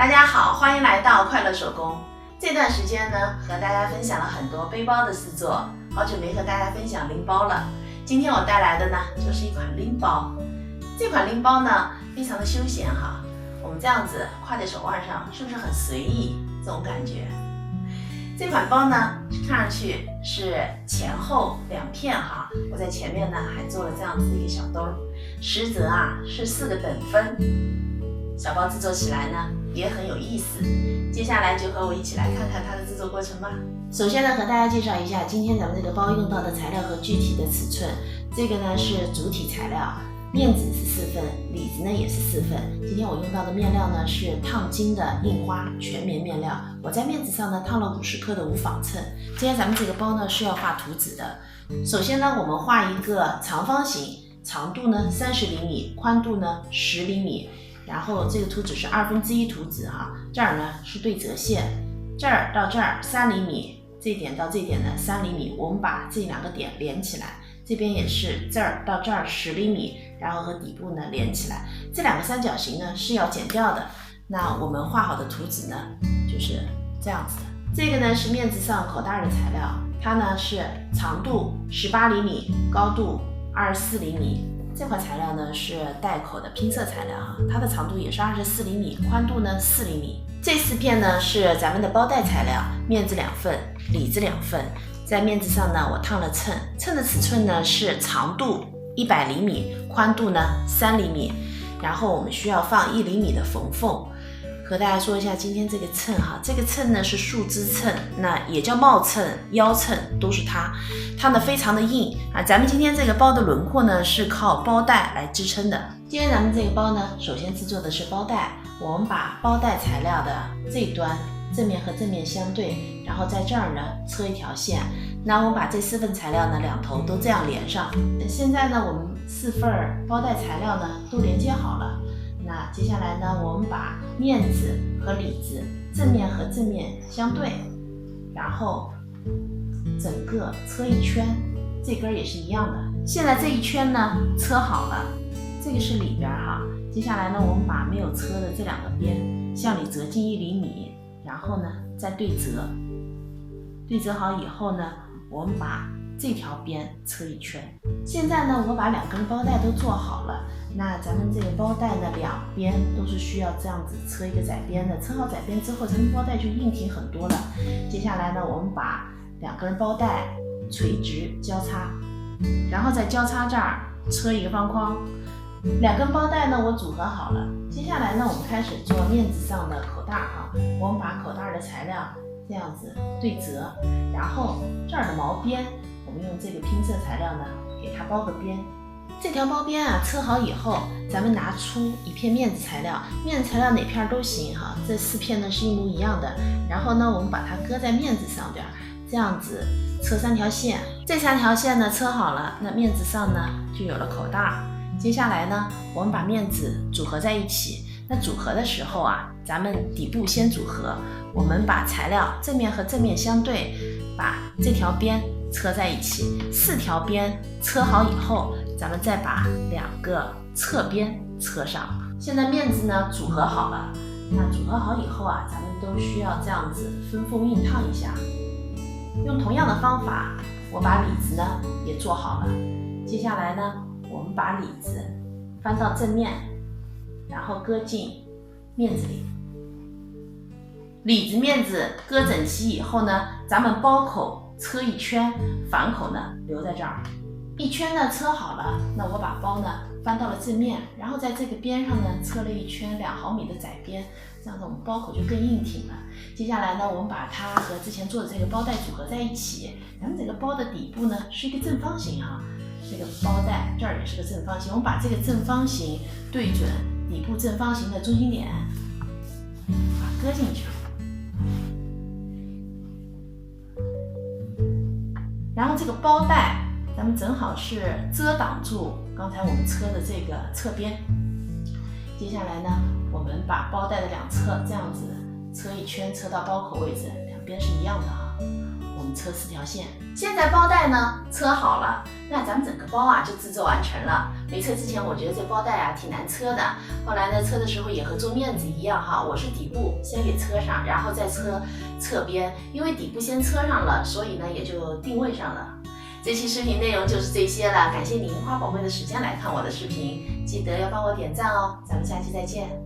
大家好，欢迎来到快乐手工。这段时间呢，和大家分享了很多背包的制作，好久没和大家分享拎包了。今天我带来的呢，就是一款拎包。这款拎包呢，非常的休闲哈，我们这样子挎在手腕上，是不是很随意？这种感觉。这款包呢，看上去是前后两片哈，我在前面呢还做了这样子一个小兜，实则啊是4个等分。小包制作起来呢也很有意思，接下来就和我一起来看看它的制作过程吧。首先呢，和大家介绍一下今天咱们这个包用到的材料和具体的尺寸。这个呢是主体材料，面纸是4份，里子呢也是4份。今天我用到的面料呢是烫金的印花全棉面料，我在面纸上呢烫了50克的无纺衬。今天咱们这个包呢是要画图纸的。首先呢，我们画一个长方形，长度呢30厘米，宽度呢10厘米。然后这个图纸是1/2图纸哈，这儿呢是对折线，这儿到这儿3厘米，这点到这点呢3厘米，我们把这2个点连起来，这边也是这儿到这儿10厘米，然后和底部呢连起来。这2个三角形呢是要剪掉的。那我们画好的图纸呢就是这样子的。这个呢是面纸上口袋的材料，它呢是长度18厘米，高度24厘米。这块材料呢是带口的拼色材料哈，它的长度也是24厘米，宽度呢4厘米。这4片呢是咱们的包带材料，面纸2份，里子2份。在面纸上呢我烫了衬，衬的尺寸呢是长度100厘米，宽度呢3厘米。然后我们需要放1厘米的缝缝。和大家说一下今天这个衬哈，这个衬呢是树枝衬，那也叫帽衬、腰衬，都是它。它呢非常的硬啊。咱们今天这个包的轮廓呢是靠包带来支撑的。今天咱们这个包呢，首先制作的是包带，我们把包带材料的这一端正面和正面相对，然后在这儿呢车一条线。那我们把这4份材料呢两头都这样连上。现在呢我们4份包带材料呢都连接好了。那接下来呢，我们把面纸和里子正面和正面相对，然后整个车一圈，这根也是一样的。现在这一圈呢车好了，这个是里边哈。接下来呢，我们把没有车的这2个边向里折进1厘米，然后呢再对折。对折好以后呢，我们把这条边车一圈。现在呢，我把2根包带都做好了。那咱们这个包带呢，两边都是需要这样子车一个窄边的。车好窄边之后，咱们包带就硬挺很多了。接下来呢，我们把2根包带垂直交叉，然后在交叉这儿车一个方框。2根包带呢，我组合好了。接下来呢，我们开始做面纸上的口袋哈。我们把口袋的材料这样子对折，然后这儿的毛边，我们用这个拼色材料呢，给它包个边。这条包边啊，车好以后，咱们拿出一片面纸材料，面纸材料哪片都行哈，这4片呢是一模一样的。然后呢，我们把它搁在面纸上边，这样子车3条线。这3条线呢车好了，那面纸上呢就有了口袋。接下来呢，我们把面纸组合在一起。那组合的时候啊，咱们底部先组合，我们把材料正面和正面相对，把这条边车在一起。4条边车好以后，咱们再把2个侧边车上。现在面纸呢组合好了，那组合好以后啊，咱们都需要这样子分缝熨烫一下。用同样的方法，我把里子呢也做好了。接下来呢，我们把里子翻到正面，然后搁进面纸里。里子面纸搁整齐以后呢，咱们包口车一圈，反口呢留在这儿。一圈呢车好了，那我把包呢翻到了正面，然后在这个边上呢车了一圈2毫米的窄边，这样子我们包口就更硬挺了。接下来呢，我们把它和之前做的这个包带组合在一起，咱们这个包的底部呢是一个正方形哈，这个包带这儿也是个正方形，我们把这个正方形对准底部正方形的中心点，把它搁进去。然后这个包带咱们正好是遮挡住刚才我们车的这个侧边。接下来呢，我们把包带的2侧这样子车一圈，车到包口位置，两边是一样的哈。我们你车4条线。现在包带呢车好了，那咱们整个包啊就制作完成了。没车之前我觉得这包带啊挺难车的，后来呢车的时候也和做面子一样哈，我是底部先给车上，然后再车侧边，因为底部先车上了，所以呢也就定位上了。这期视频内容就是这些了，感谢你花宝贵的时间来看我的视频，记得要帮我点赞哦，咱们下期再见。